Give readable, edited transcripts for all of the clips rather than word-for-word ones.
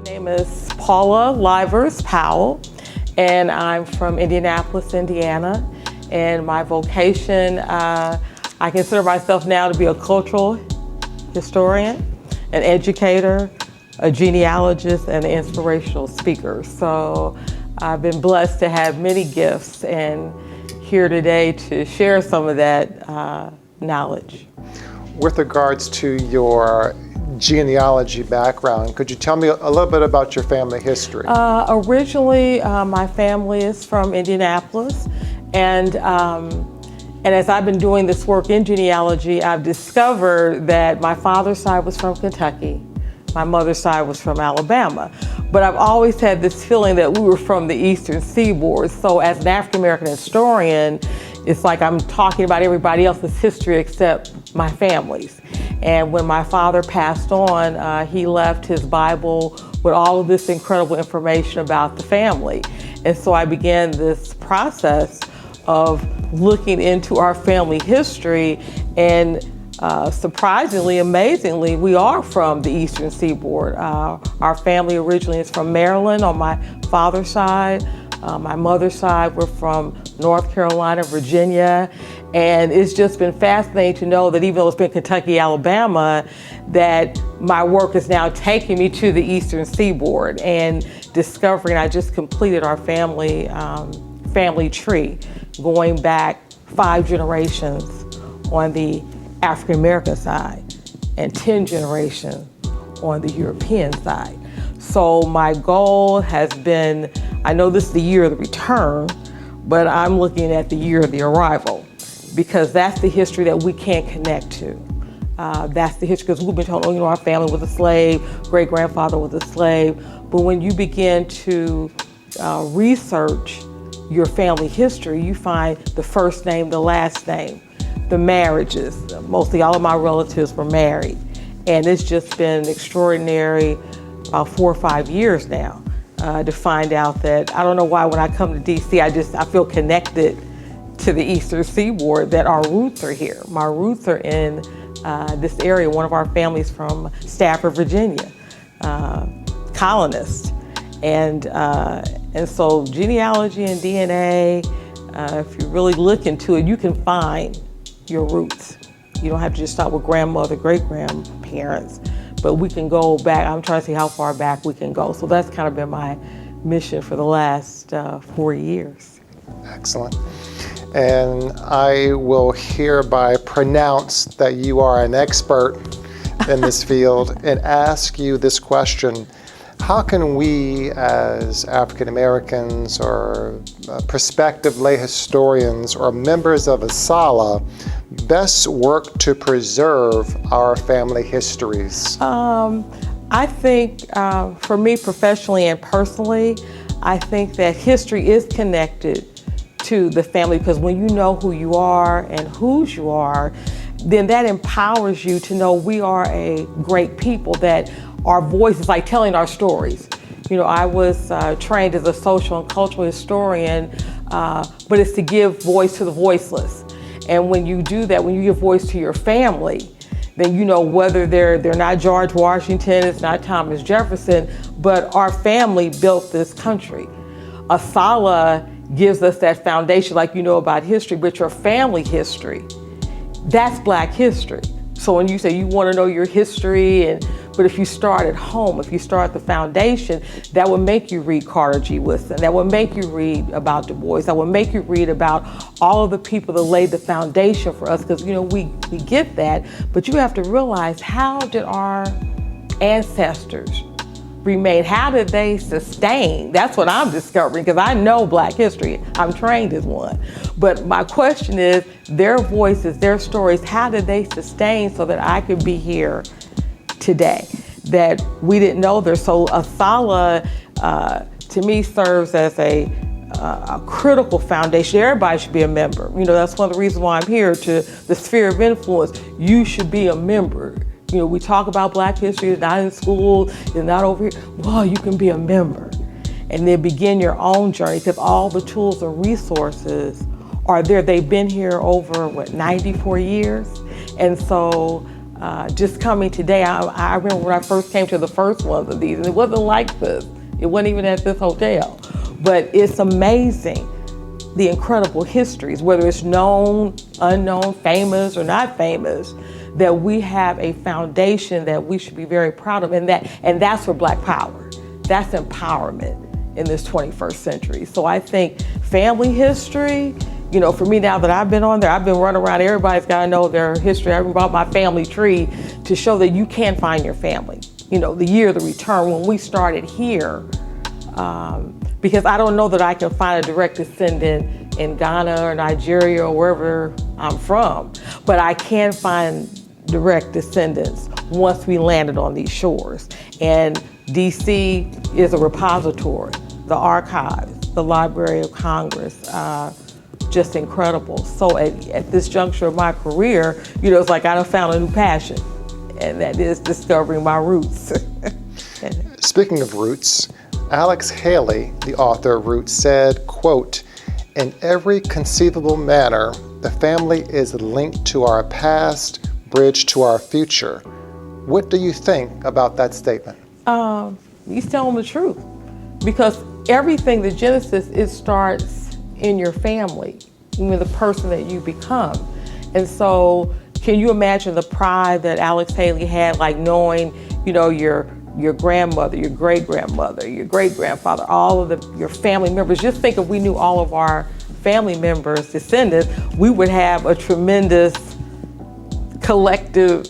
name is Paula Powell, and I'm from Indianapolis, Indiana. And my vocation, I consider myself now to be a cultural historian, an educator, a genealogist, and an inspirational speaker. So I've been blessed to have many gifts and here today to share some of that knowledge. With regards to your genealogy background, could you tell me a little bit about your family history? Originally, my family is from Indianapolis, and as I've been doing this work in genealogy, I've discovered that my father's side was from Kentucky, my mother's side was from Alabama, but I've always had this feeling that we were from the Eastern Seaboard. So as an African-American historian, it's like I'm talking about everybody else's history except my family's. And when my father passed on, he left his Bible with all of this incredible information about the family. And so I began this process of looking into our family history, and surprisingly, amazingly, we are from the Eastern Seaboard. Our family originally is from Maryland on my father's side. My mother's side, we're from North Carolina, Virginia, and it's just been fascinating to know that even though it's been Kentucky, Alabama, that my work is now taking me to the Eastern Seaboard and discovering. I just completed our family tree, going back 5 generations on the African American side and 10 generations on the European side. So my goal has been, I know this is the year of the return, but I'm looking at the year of the arrival, because that's the history that we can't connect to. That's the history, because we've been told, oh, our family was a slave, great-grandfather was a slave. But when you begin to research your family history, you find the first name, the last name, the marriages. Mostly all of my relatives were married. And it's just been extraordinary, about 4 or 5 years now, to find out that, I don't know why when I come to DC, I feel connected to the Eastern Seaboard, that our roots are here. My roots are in this area. One of our families from Stafford, Virginia, colonists. And so genealogy and DNA, if you really look into it, you can find your roots. You don't have to just start with grandmother, great-grandparents, but we can go back. I'm trying to see how far back we can go. So that's kind of been my mission for the last 4 years. Excellent. And I will hereby pronounce that you are an expert in this field and ask you this question. How can we as African Americans or prospective lay historians or members of ASALH best work to preserve our family histories? I think for me professionally and personally, I think that history is connected to the family, because when you know who you are and whose you are, then that empowers you to know we are a great people, that our voice is like telling our stories. I was trained as a social and cultural historian, but it's to give voice to the voiceless. And when you do that, when you give voice to your family, then whether they're not George Washington, it's not Thomas Jefferson, but our family built this country. ASALH gives us that foundation, like about history, but your family history, that's Black history. So when you say you want to know your history, but if you start at home, if you start the foundation, that will make you read Carter G. Woodson, that will make you read about Du Bois, that will make you read about all of the people that laid the foundation for us, because we get that, but you have to realize, how did our ancestors remain? How did they sustain? That's what I'm discovering, because I know Black history. I'm trained as one. But my question is, their voices, their stories, how did they sustain so that I could be here today, that we didn't know there? So ASALH, to me, serves as a critical foundation. Everybody should be a member. That's one of the reasons why I'm here, to the sphere of influence. You should be a member. We talk about Black history, it's not in school, it's not over here. Well, you can be a member and then begin your own journey, because all the tools and resources are there. They've been here over, 94 years? And so Just coming today, I remember when I first came to the first ones of these, and it wasn't like this. It wasn't even at this hotel. But it's amazing, the incredible histories, whether it's known, unknown, famous, or not famous, that we have a foundation that we should be very proud of, and that's for Black power. That's empowerment in this 21st century. So I think family history, you know, for me now that I've been on there, I've been running around, everybody's gotta know their history. I brought my family tree to show that you can find your family. You know, the year of the return, when we started here, because I don't know that I can find a direct descendant in Ghana or Nigeria or wherever I'm from, but I can find direct descendants once we landed on these shores. And DC is a repository, the archives, the Library of Congress, just incredible. So at this juncture of my career, you know, it's like I done found a new passion, and that is discovering my roots. Speaking of roots, Alex Haley, the author of Roots, said, quote, "In every conceivable manner, the family is linked to our past, bridged to our future." What do you think about that statement? He's telling the truth, because everything, the genesis, it starts in your family, with the person that you become. And so can you imagine the pride that Alex Haley had, like knowing, you know, your grandmother, your great-grandmother, your great-grandfather, all of your family members. Just think if we knew all of our family members, descendants, we would have a tremendous collective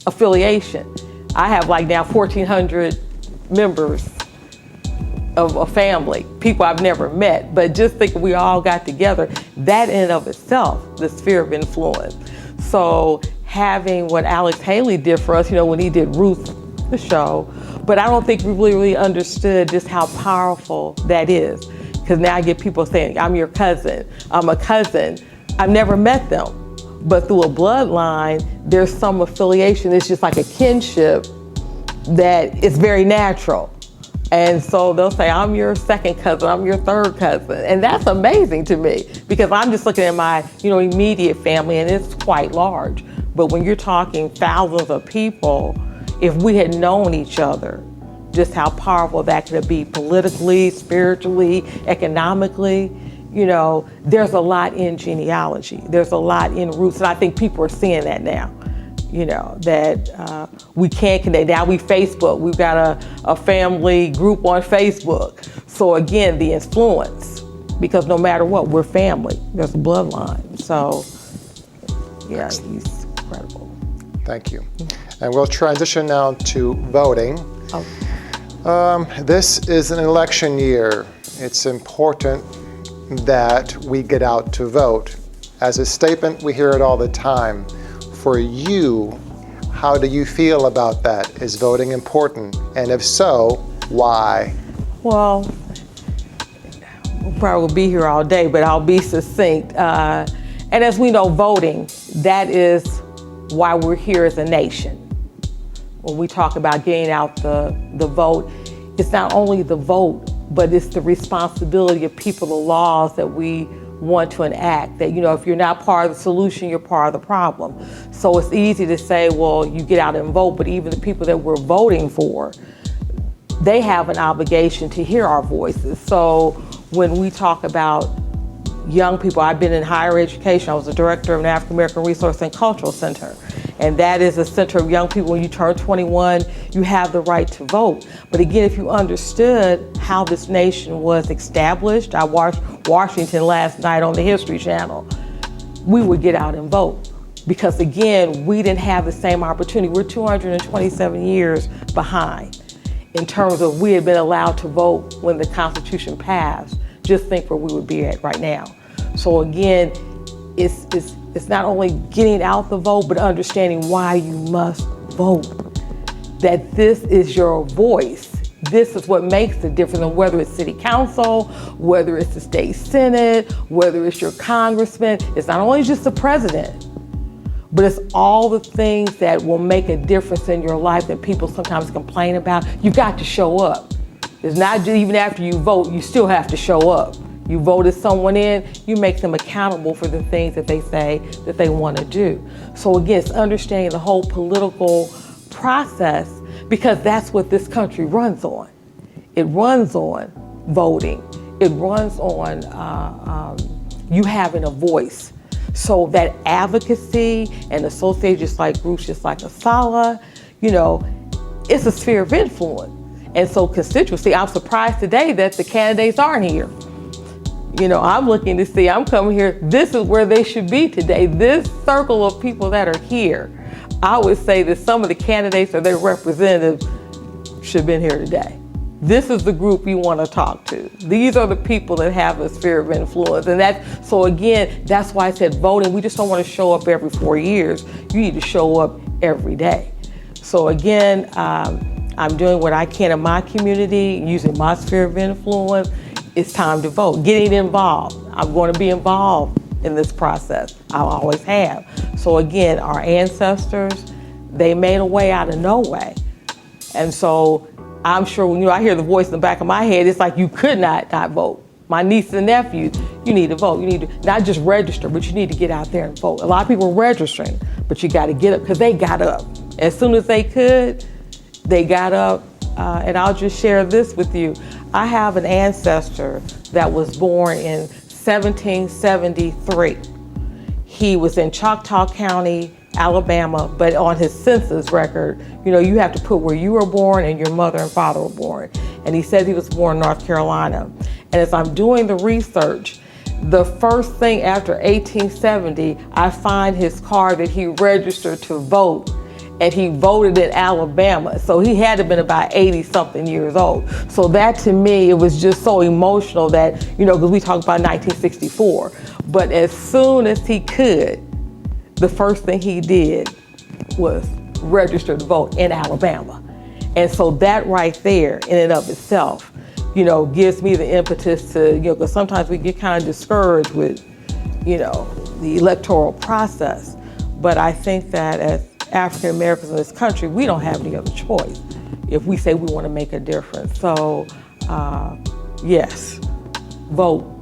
affiliation. I have like now 1,400 members of a family, people I've never met, but just think if we all got together, that in and of itself, the sphere of influence. So having what Alex Haley did for us, you know, when he did Ruth, the show, but I don't think we really understood just how powerful that is. Because now I get people saying, I'm your cousin, I'm a cousin. I've never met them, but through a bloodline, there's some affiliation. It's just like a kinship that is very natural. And so they'll say, I'm your second cousin, I'm your third cousin. And that's amazing to me, because I'm just looking at my, you know, immediate family, and it's quite large. But when you're talking thousands of people, if we had known each other, just how powerful that could be politically, spiritually, economically, you know, there's a lot in genealogy. There's a lot in roots, and I think people are seeing that now, you know, that we can connect. Now we Facebook, we've got a family group on Facebook. So again, the influence, because no matter what, we're family. There's a bloodline. So yeah, he's incredible. Thank you. And we'll transition now to voting. This is an election year. It's important that we get out to vote. As a statement, we hear it all the time. For you, how do you feel about that? Is voting important? And if so, why? Well, we'll probably be here all day, but I'll be succinct. And as we know, voting, that is why we're here as a nation. When we talk about getting out the vote, it's not only the vote, but it's the responsibility of people, the laws that we want to enact, that, you know, if you're not part of the solution, you're part of the problem. So it's easy to say, well, you get out and vote, but even the people that we're voting for, they have an obligation to hear our voices. So when we talk about young people, I've been in higher education. I was the director of an African American Resource and Cultural Center. And that is a center of young people. When you turn 21, you have the right to vote. But again, if you understood how this nation was established, I watched Washington last night on the History Channel, we would get out and vote. Because again, we didn't have the same opportunity. We're 227 years behind in terms of we had been allowed to vote when the Constitution passed. Just think where we would be at right now. So again, it's not only getting out the vote, but understanding why you must vote. That this is your voice. This is what makes the difference, and whether it's city council, whether it's the state senate, whether it's your congressman, it's not only just the president, but it's all the things that will make a difference in your life that people sometimes complain about. You got to show up. It's not even after you vote, you still have to show up. You voted someone in, you make them accountable for the things that they say that they want to do. So again, it's understanding the whole political process, because that's what this country runs on. It runs on voting. It runs on you having a voice. So that advocacy and associated just like groups just like ASALH, you know, it's a sphere of influence. And so constituency, I'm surprised today that the candidates aren't here. You know, I'm looking to see, I'm coming here, this is where they should be today. This circle of people that are here, I would say that some of the candidates or their representatives should have been here today. This is the group you want to talk to. These are the people that have a sphere of influence. And that's, so again, that's why I said voting, we just don't want to show up every 4 years. You need to show up every day. So again, I'm doing what I can in my community, using my sphere of influence. It's time to vote, getting involved. I'm going to be involved in this process. I always have. So again, our ancestors, they made a way out of no way. And so I'm sure when I hear the voice in the back of my head, it's like you could not vote. My nieces and nephews, you need to vote. You need to not just register, but you need to get out there and vote. A lot of people are registering, but you got to get up, because they got up. As soon as they could, they got up. And I'll just share this with you. I have an ancestor that was born in 1773. He was in Choctaw County, Alabama, but on his census record, you know, you have to put where you were born and your mother and father were born. And he said he was born in North Carolina. And as I'm doing the research, the first thing after 1870, I find his card that he registered to vote, and he voted in Alabama. So he had to have been about 80-something years old. So that to me, it was just so emotional that, you know, because we talk about 1964. But as soon as he could, the first thing he did was register to vote in Alabama. And so that right there in and of itself, you know, gives me the impetus to, you know, because sometimes we get kind of discouraged with, you know, the electoral process. But I think that as African Americans in this country, we don't have any other choice if we say we want to make a difference. So, yes, vote.